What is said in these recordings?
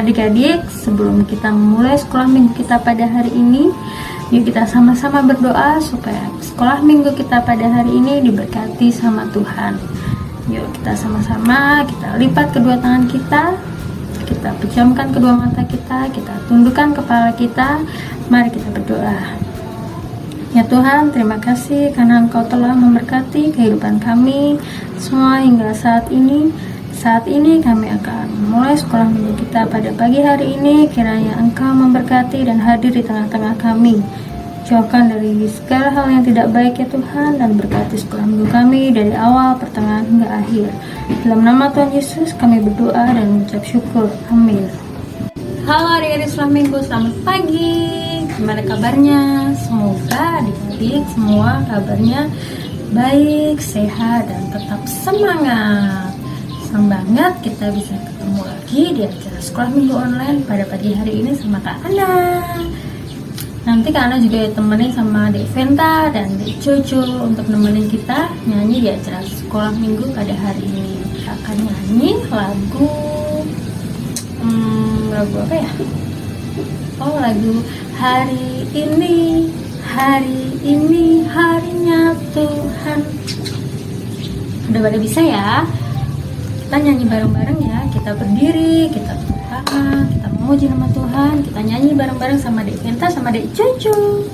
Adik-adik, sebelum kita memulai sekolah minggu kita pada hari ini, yuk kita sama-sama berdoa supaya sekolah minggu kita pada hari ini diberkati sama Tuhan. Yuk kita sama-sama, kita lipat kedua tangan kita pejamkan kedua mata kita tundukkan kepala kita. Mari kita berdoa. Ya Tuhan, terima kasih karena Engkau telah memberkati kehidupan kami semua hingga saat ini. Saat ini kami akan mulai sekolah minggu kita pada pagi hari ini. Kiranya Engkau memberkati dan hadir di tengah-tengah kami. Jauhkan dari segala hal yang tidak baik ya Tuhan, dan berkati sekolah minggu kami dari awal, pertengahan hingga akhir. Dalam nama Tuhan Yesus kami berdoa dan mengucap syukur. Amin. Halo adik-adik sekolah minggu, selamat pagi. Gimana kabarnya? Semoga adik-adik semua kabarnya baik, sehat, dan tetap semangat. Senang banget kita bisa ketemu lagi di acara sekolah minggu online pada pagi hari ini sama Kak Ana. Nanti Kak Ana juga temenin sama Dek Venta dan Dek Jojo untuk nemenin kita nyanyi di acara sekolah minggu pada hari ini. Kita akan nyanyi lagu apa ya? Oh, lagu hari ini harinya Tuhan. Udah pada bisa ya? Kita nyanyi bareng-bareng ya. Kita berdiri, kita tepuk tangan, kita memuji nama Tuhan, kita nyanyi bareng-bareng sama Dek Venta sama Dek Jojo.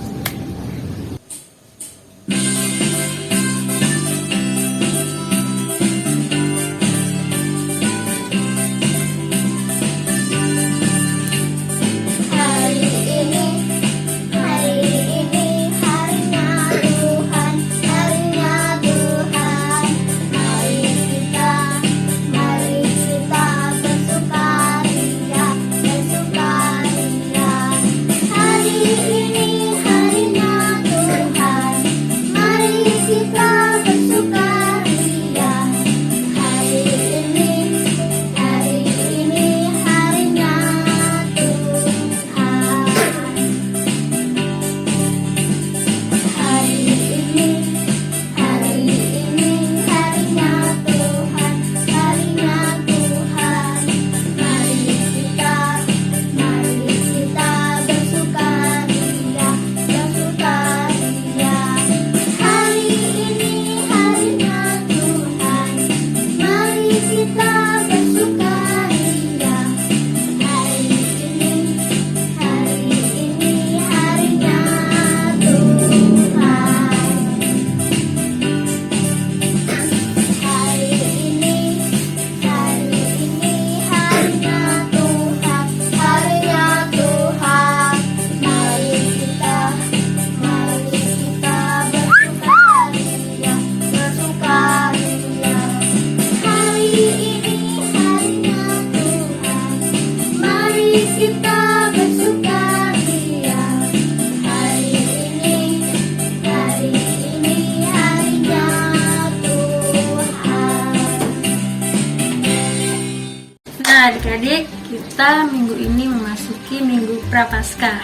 Nah adik-adik, kita minggu ini memasuki minggu Prapaskah.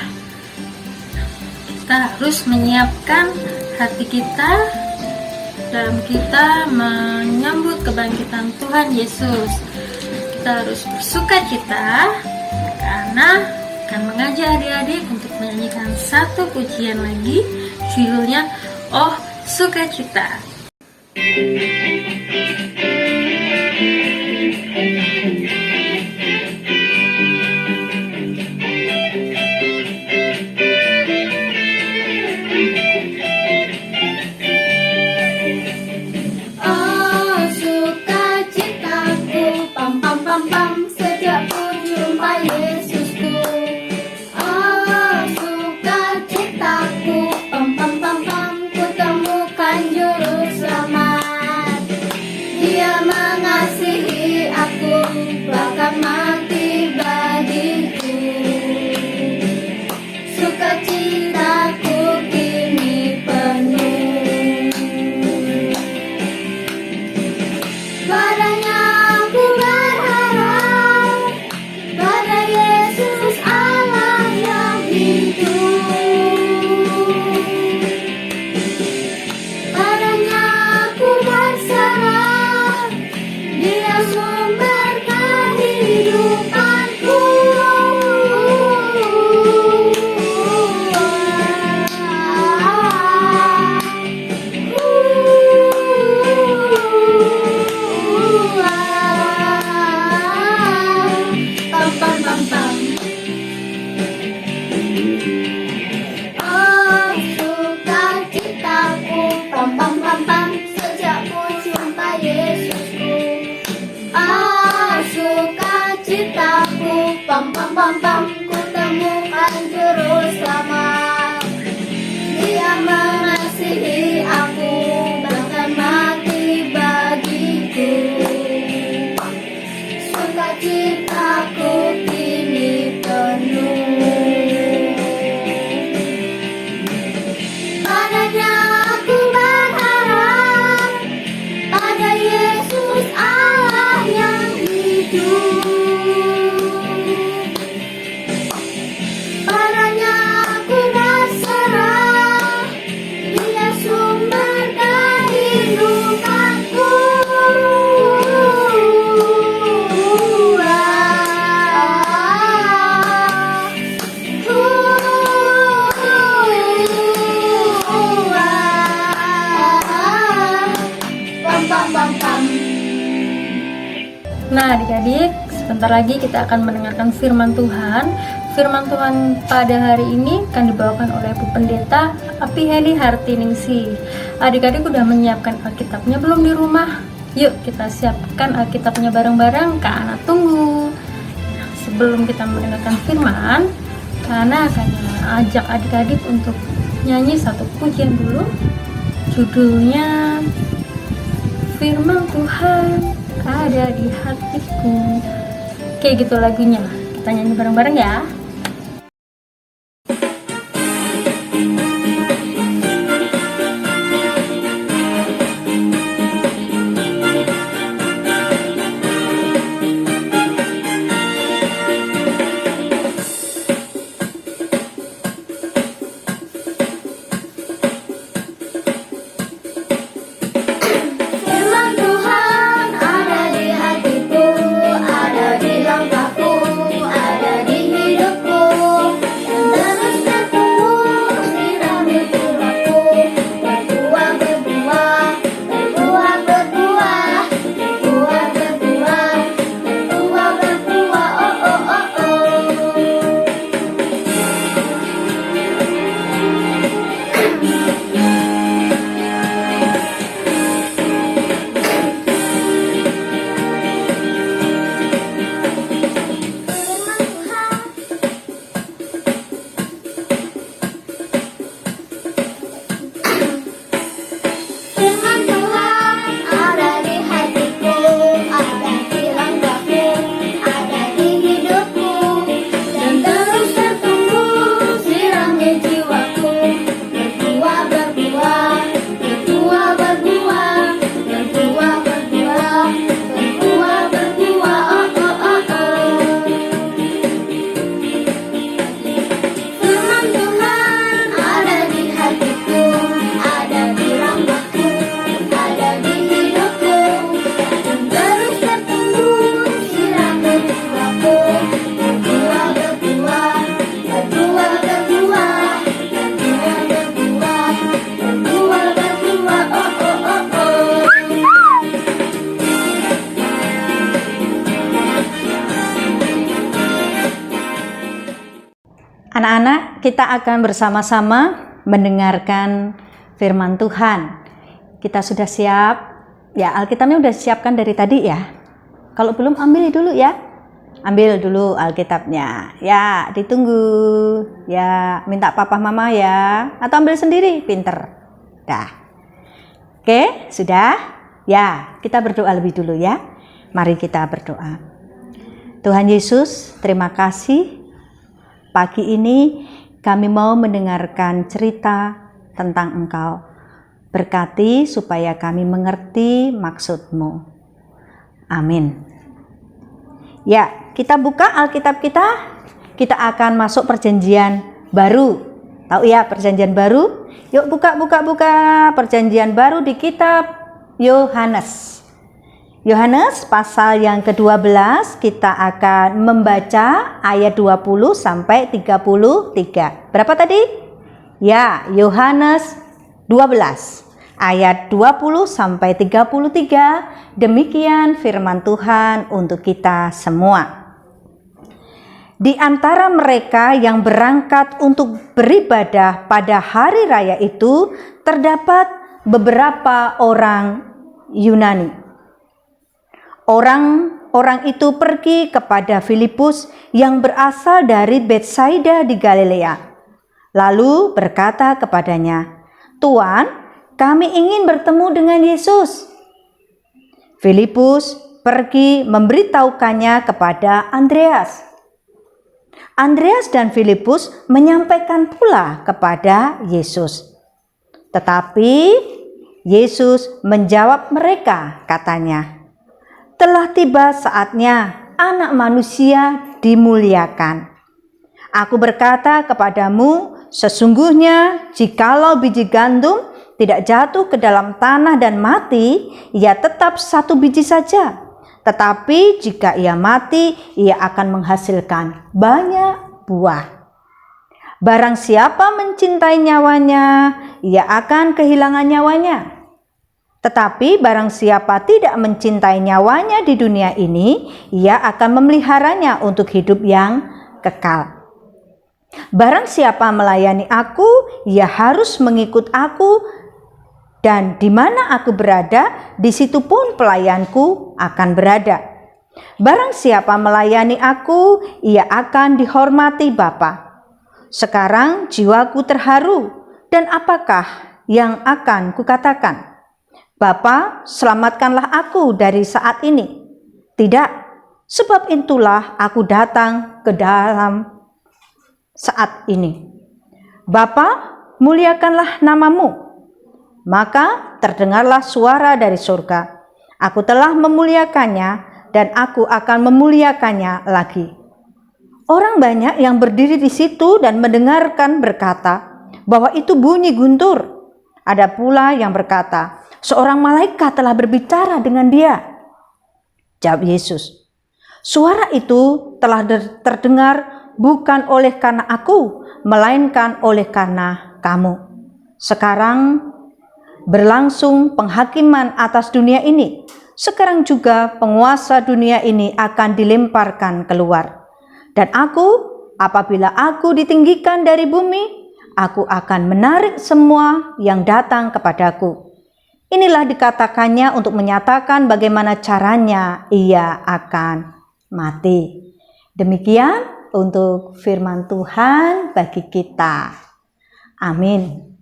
Kita harus menyiapkan hati kita dalam kita menyambut kebangkitan Tuhan Yesus. Kita harus bersukacita karena akan mengajak adik-adik untuk menyanyikan satu pujian lagi, judulnya Oh Sukacita. pam pam, ku temukan juru selamat. Dia mengasihi aku, bahkan mati bagiku. Sukacitaku kini penuh. Padanya aku berharap, pada Yesus Allah yang hidup. Padanya aku berserah, Dia sumber kehidupanku. Pam pam pam pam. Nah, adik-adik, sebentar lagi kita akan mendengarkan firman Tuhan. Firman Tuhan pada hari ini akan dibawakan oleh Bu Pendeta Apiheli Hartiningsih. Adik-adik udah menyiapkan Alkitabnya belum di rumah? Yuk kita siapkan Alkitabnya bareng-bareng. Kak Ana tunggu. Nah, sebelum kita mendengarkan firman, Kak Ana akan ajak adik-adik untuk nyanyi satu pujian dulu. Judulnya Firman Tuhan ada di hatiku. Kayak gitu lagunya. Kita nyanyi bareng-bareng ya. Firman Tuhan ada di hatiku, ada di langkahku, ada di hidupku, dan terus bertumbuh sirami jiwaku, berbuah berbuah, berbuah berbuah, berbuah berbuah, berbuah berbuah, oh oh oh oh. Firman Tuhan ada di hatiku, ada di langkahku, ada di hidupku, dan terus bertumbuh sirami jiwaku, berbuah berbuah, berbuah berbuah, berbuah berbuah, berbuah berbuah, oh oh oh oh. Firman Tuhan ada di hatiku, ada di langkahku, ada di hidupku, dan terus bertumbuh sirami jiwaku, berbuah berbuah, berbuah berbuah, berbuah berbuah, berbuah berbuah, oh oh oh oh. Anak-anak, kita akan bersama-sama mendengarkan firman Tuhan. Kita sudah siap? Ya, Alkitabnya udah siapkan dari tadi ya. Kalau belum, ambil dulu ya. Ambil dulu Alkitabnya. Ya, ditunggu. Ya, minta papa mama ya. Atau ambil sendiri, pinter. Dah. Oke, sudah? Ya, kita berdoa lebih dulu ya. Mari kita berdoa. Tuhan Yesus, terima kasih. Pagi ini kami mau mendengarkan cerita tentang Engkau. Berkati supaya kami mengerti maksud-Mu. Amin. Ya, kita buka Alkitab kita. Kita akan masuk perjanjian baru. Tahu ya perjanjian baru? Yuk buka perjanjian baru di kitab Yohanes. Yohanes pasal yang ke-12, kita akan membaca ayat 20 sampai 33. Berapa tadi? Ya, Yohanes 12 ayat 20 sampai 33. Demikian firman Tuhan untuk kita semua. Di antara mereka yang berangkat untuk beribadah pada hari raya itu terdapat beberapa orang Yunani. orang itu pergi kepada Filipus yang berasal dari Betsaida di Galilea. Lalu berkata kepadanya, "Tuan, kami ingin bertemu dengan Yesus." Filipus pergi memberitahukannya kepada Andreas. Andreas dan Filipus menyampaikan pula kepada Yesus. Tetapi Yesus menjawab mereka, katanya, "Telah tiba saatnya Anak Manusia dimuliakan. Aku berkata kepadamu, sesungguhnya jikalau biji gandum tidak jatuh ke dalam tanah dan mati, ia tetap satu biji saja. Tetapi jika ia mati, ia akan menghasilkan banyak buah. Barang siapa mencintai nyawanya, ia akan kehilangan nyawanya. Tetapi barang siapa tidak mencintai nyawanya di dunia ini, ia akan memeliharanya untuk hidup yang kekal. Barang siapa melayani aku, ia harus mengikut aku, dan di mana aku berada, di situ pun pelayanku akan berada. Barang siapa melayani aku, ia akan dihormati Bapa. Sekarang jiwaku terharu, dan apakah yang akan kukatakan? Bapa, selamatkanlah aku dari saat ini. Tidak, sebab itulah aku datang ke dalam saat ini. Bapa, muliakanlah namamu. Maka terdengarlah suara dari surga. Aku telah memuliakannya, dan aku akan memuliakannya lagi. Orang banyak yang berdiri di situ dan mendengarkan berkata bahwa itu bunyi guntur. Ada pula yang berkata, seorang malaikat telah berbicara dengan dia. Jawab Yesus, suara itu telah terdengar bukan oleh karena aku, melainkan oleh karena kamu. Sekarang berlangsung penghakiman atas dunia ini. Sekarang juga penguasa dunia ini akan dilemparkan keluar. Dan aku, apabila aku ditinggikan dari bumi, aku akan menarik semua yang datang kepadaku. Inilah dikatakannya untuk menyatakan bagaimana caranya ia akan mati. Demikian untuk firman Tuhan bagi kita. Amin.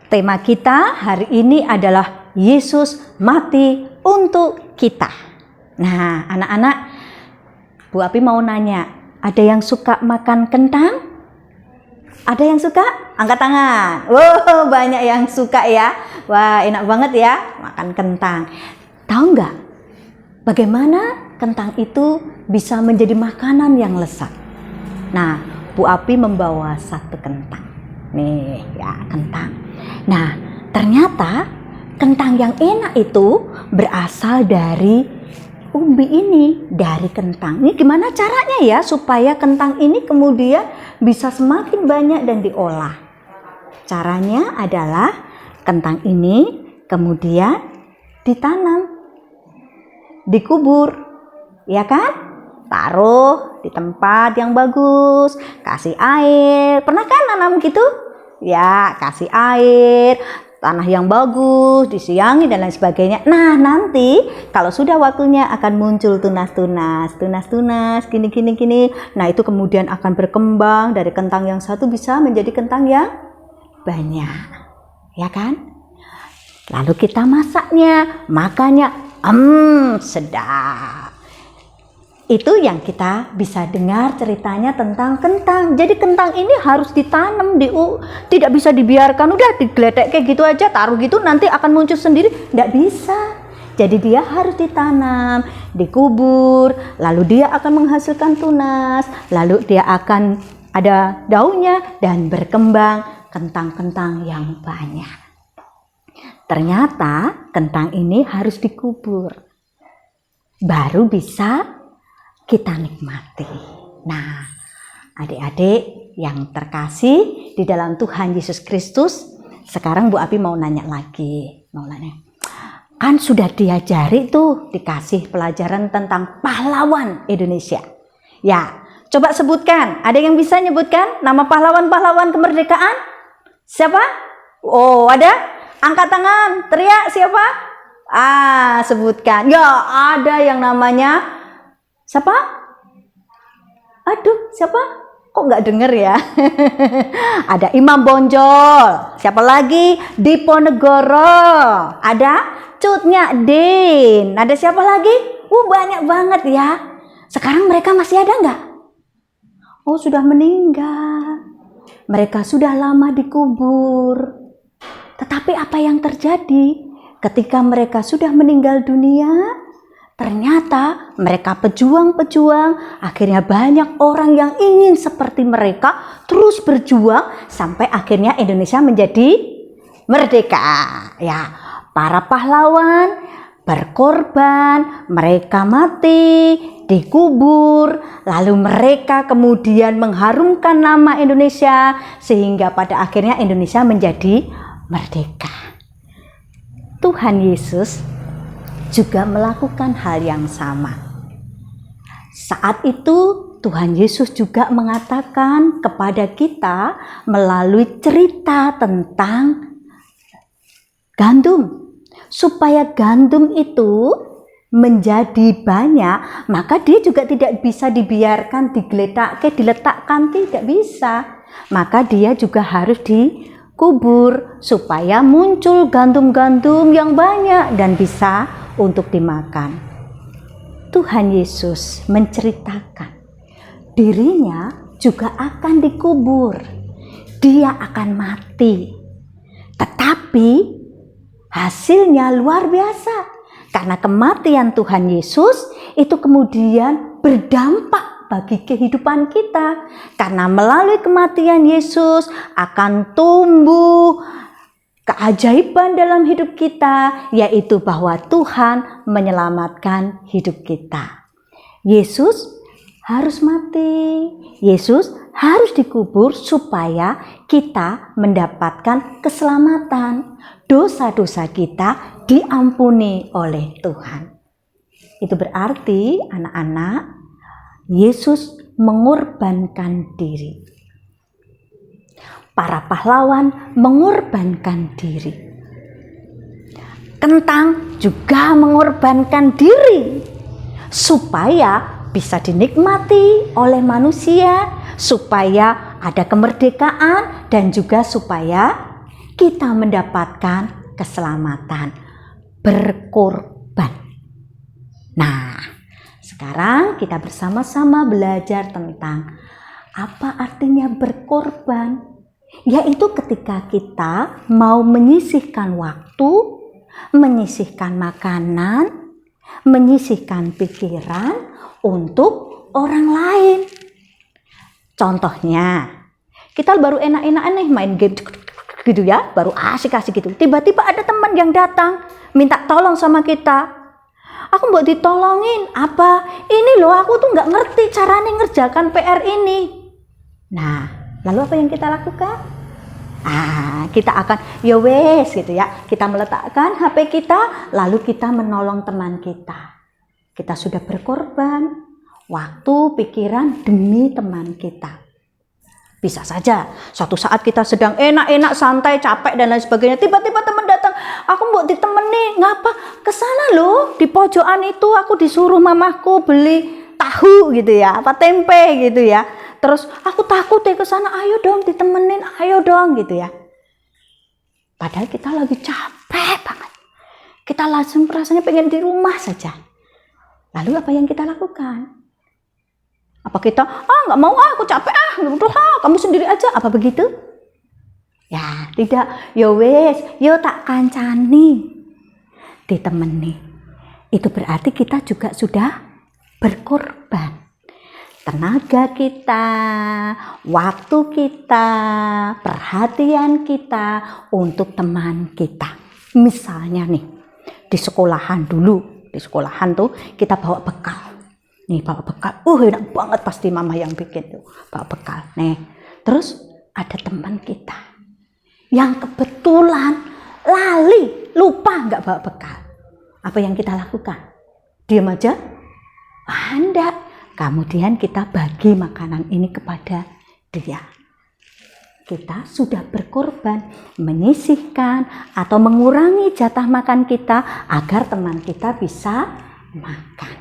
Tema kita hari ini adalah Yesus mati untuk kita. Nah, anak-anak, Bu Api mau nanya, ada yang suka makan kentang? Ada yang suka? Angkat tangan. Wow, banyak yang suka ya. Wah, enak banget ya makan kentang. Tahu nggak bagaimana kentang itu bisa menjadi makanan yang lezat? Nah, Bu Api membawa satu kentang. Nih ya, kentang. Nah, ternyata kentang yang enak itu berasal dari umbi ini, dari kentang. Ini gimana caranya ya supaya kentang ini kemudian bisa semakin banyak dan diolah? Caranya adalah kentang ini kemudian ditanam, dikubur, ya kan? Taruh di tempat yang bagus, kasih air. Pernah kan nanam gitu? Ya, kasih air, tanah yang bagus, disiangi dan lain sebagainya. Nah, nanti kalau sudah waktunya akan muncul tunas-tunas, gini. Nah, itu kemudian akan berkembang dari kentang yang satu bisa menjadi kentang yang banyak, ya kan? Lalu kita masaknya, makannya, sedap. Itu yang kita bisa dengar ceritanya tentang kentang. Jadi kentang ini harus ditanam, tidak bisa dibiarkan udah digledek kayak gitu aja, taruh gitu nanti akan muncul sendiri. Tidak bisa. Jadi dia harus ditanam, dikubur, lalu dia akan menghasilkan tunas, lalu dia akan ada daunnya dan berkembang kentang-kentang yang banyak. Ternyata kentang ini harus dikubur, baru bisa kita nikmati. Nah, adik-adik yang terkasih di dalam Tuhan Yesus Kristus, sekarang Bu Api mau nanya lagi. Kan sudah diajari tuh, dikasih pelajaran tentang pahlawan Indonesia. Ya, coba sebutkan. Ada yang bisa nyebutkan nama pahlawan-pahlawan kemerdekaan? Siapa? Oh, ada? Angkat tangan, teriak siapa? Sebutkan. Ya, ada yang namanya siapa? Aduh, siapa? Kok nggak denger ya? Ada Imam Bonjol. Siapa lagi? Diponegoro. Ada Cut Nyadin. Ada siapa lagi? Banyak banget ya. Sekarang mereka masih ada nggak? Oh, sudah meninggal. Mereka sudah lama dikubur. Tetapi apa yang terjadi ketika mereka sudah meninggal dunia? Ternyata mereka pejuang-pejuang, akhirnya banyak orang yang ingin seperti mereka terus berjuang sampai akhirnya Indonesia menjadi merdeka. Ya, para pahlawan berkorban, mereka mati, dikubur, lalu mereka kemudian mengharumkan nama Indonesia sehingga pada akhirnya Indonesia menjadi merdeka. Tuhan Yesus juga melakukan hal yang sama. Saat itu Tuhan Yesus juga mengatakan kepada kita melalui cerita tentang gandum. Supaya gandum itu menjadi banyak, maka dia juga tidak bisa dibiarkan diletakkan, tidak bisa. Maka dia juga harus dikubur supaya muncul gandum-gandum yang banyak dan bisa untuk dimakan. Tuhan Yesus menceritakan dirinya juga akan dikubur. Dia akan mati. Tetapi hasilnya luar biasa. Karena kematian Tuhan Yesus itu kemudian berdampak bagi kehidupan kita. Karena melalui kematian Yesus akan tumbuh keajaiban dalam hidup kita, yaitu bahwa Tuhan menyelamatkan hidup kita. Yesus harus mati, Yesus harus dikubur supaya kita mendapatkan keselamatan. Dosa-dosa kita diampuni oleh Tuhan. Itu berarti anak-anak, Yesus mengorbankan diri. Para pahlawan mengorbankan diri. Kentang juga mengorbankan diri supaya bisa dinikmati oleh manusia, supaya ada kemerdekaan dan juga supaya kita mendapatkan keselamatan. Berkorban. Nah, sekarang kita bersama-sama belajar tentang apa artinya berkorban. Yaitu ketika kita mau menyisihkan waktu, menyisihkan makanan, menyisihkan pikiran untuk orang lain. Contohnya, kita baru enak-enakan nih main game gitu ya, baru asik-asik gitu. Tiba-tiba ada teman yang datang minta tolong sama kita. Aku mau ditolongin apa? Ini loh, aku tuh nggak ngerti caranya ngerjakan PR ini. Nah, lalu apa yang kita lakukan? Kita akan ya wes gitu ya. Kita meletakkan HP kita, lalu kita menolong teman kita. Kita sudah berkorban waktu, pikiran demi teman kita. Bisa saja suatu saat kita sedang enak-enak, santai, capek dan lain sebagainya. Tiba-tiba teman datang, aku mau ditemani, ngapa? Kesana loh, di pojokan itu aku disuruh mamaku beli tahu gitu ya, apa tempe gitu ya. Terus aku takut deh kesana, ayo dong ditemenin, ayo dong gitu ya. Padahal kita lagi capek banget. Kita langsung rasanya pengen di rumah saja. Lalu apa yang kita lakukan? Apa kita, nggak mau, aku capek, kamu sendiri aja, apa begitu? Ya, tidak, ya wes, yo tak kancani, ditemani. Itu berarti kita juga sudah berkorban. Tenaga kita, waktu kita, perhatian kita untuk teman kita. Misalnya nih, di sekolahan dulu, di sekolahan tuh kita bawa bekal. Nih bawa bekal, enak banget pasti mama yang bikin tuh, bawa bekal. Nih, terus ada teman kita yang kebetulan lali, lupa nggak bawa bekal. Apa yang kita lakukan? Diam aja? Enggak. Kemudian kita bagi makanan ini kepada dia. kita sudah berkorban, menyisihkan atau mengurangi jatah makan kita agar teman kita bisa makan.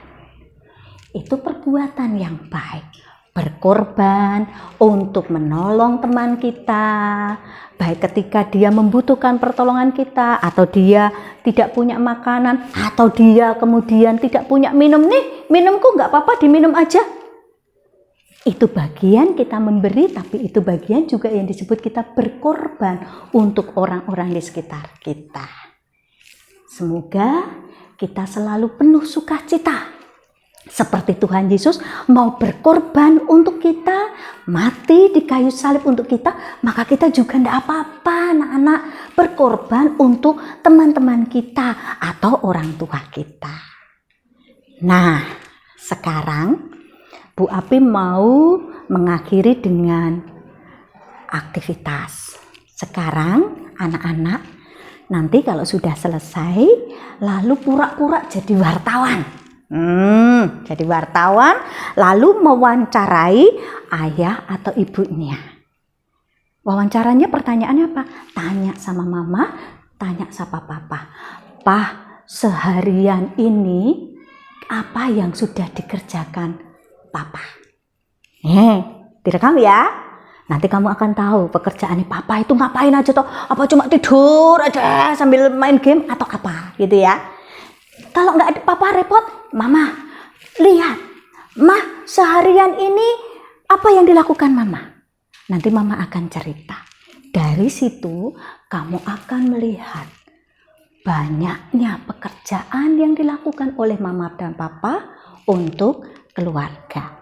Itu perbuatan yang baik. Berkorban untuk menolong teman kita, baik ketika dia membutuhkan pertolongan kita, atau dia tidak punya makanan, atau dia kemudian tidak punya minum. Nih, minumku nggak apa-apa, diminum aja. Itu bagian kita memberi, tapi itu bagian juga yang disebut kita berkorban untuk orang-orang di sekitar kita. Semoga kita selalu penuh sukacita. Seperti Tuhan Yesus mau berkorban untuk kita, mati di kayu salib untuk kita, maka kita juga tidak apa-apa anak-anak berkorban untuk teman-teman kita atau orang tua kita. Nah, sekarang Bu Api mau mengakhiri dengan aktivitas. Sekarang anak-anak nanti kalau sudah selesai lalu pura-pura jadi wartawan. Jadi wartawan lalu mewawancarai ayah atau ibunya. Wawancaranya pertanyaannya apa? Tanya sama mama, tanya sama papa. Pak, seharian ini apa yang sudah dikerjakan Papa? Direkam ya. Nanti kamu akan tahu pekerjaannya Papa itu ngapain aja toh. Apa cuma tidur aja sambil main game atau apa gitu ya. Kalau nggak ada Papa repot, Mama lihat, Mah seharian ini apa yang dilakukan Mama. Nanti Mama akan cerita. Dari situ kamu akan melihat banyaknya pekerjaan yang dilakukan oleh Mama dan Papa untuk keluarga.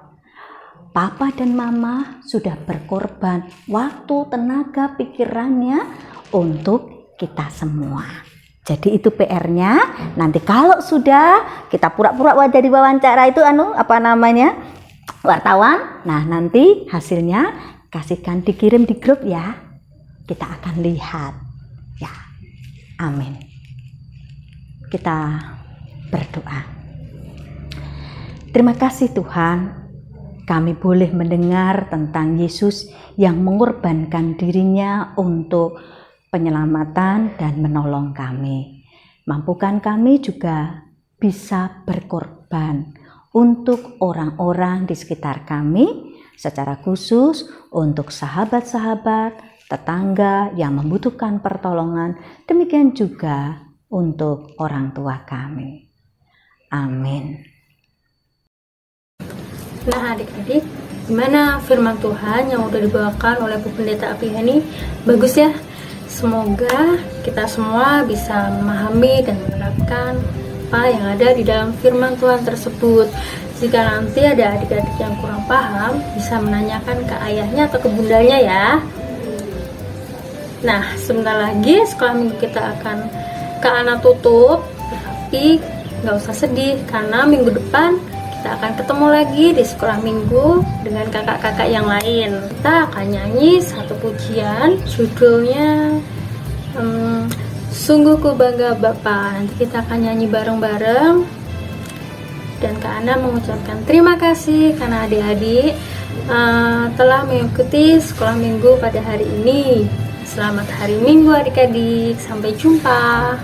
Papa dan Mama sudah berkorban waktu, tenaga, pikirannya untuk kita semua. Jadi itu PR-nya. Nanti kalau sudah kita pura-pura jadi wawancara itu wartawan. Nah, nanti hasilnya kasihkan dikirim di grup ya. Kita akan lihat. Ya. Amin. Kita berdoa. Terima kasih Tuhan, kami boleh mendengar tentang Yesus yang mengorbankan dirinya untuk penyelamatan dan menolong kami. Mampukan kami juga bisa berkorban untuk orang-orang di sekitar kami, secara khusus untuk sahabat-sahabat, tetangga yang membutuhkan pertolongan, demikian juga untuk orang tua kami. Amin. Nah adik-adik, gimana firman Tuhan yang udah dibawakan oleh Bu Pendeta Apriani? Bagus ya? Semoga kita semua bisa memahami dan menerapkan apa yang ada di dalam firman Tuhan tersebut. Jika nanti ada adik-adik yang kurang paham, bisa menanyakan ke ayahnya atau ke bundanya ya. Nah, sebentar lagi sekolah minggu kita akan ke anak tutup, tapi nggak usah sedih karena minggu depan kita akan ketemu lagi di sekolah minggu dengan kakak-kakak yang lain. Kita akan nyanyi satu pujian, judulnya Sungguh Ku Bangga Bapa. Nanti kita akan nyanyi bareng-bareng. Dan Kak Ana mengucapkan terima kasih karena adik-adik telah mengikuti sekolah minggu pada hari ini. Selamat hari Minggu adik-adik, sampai jumpa.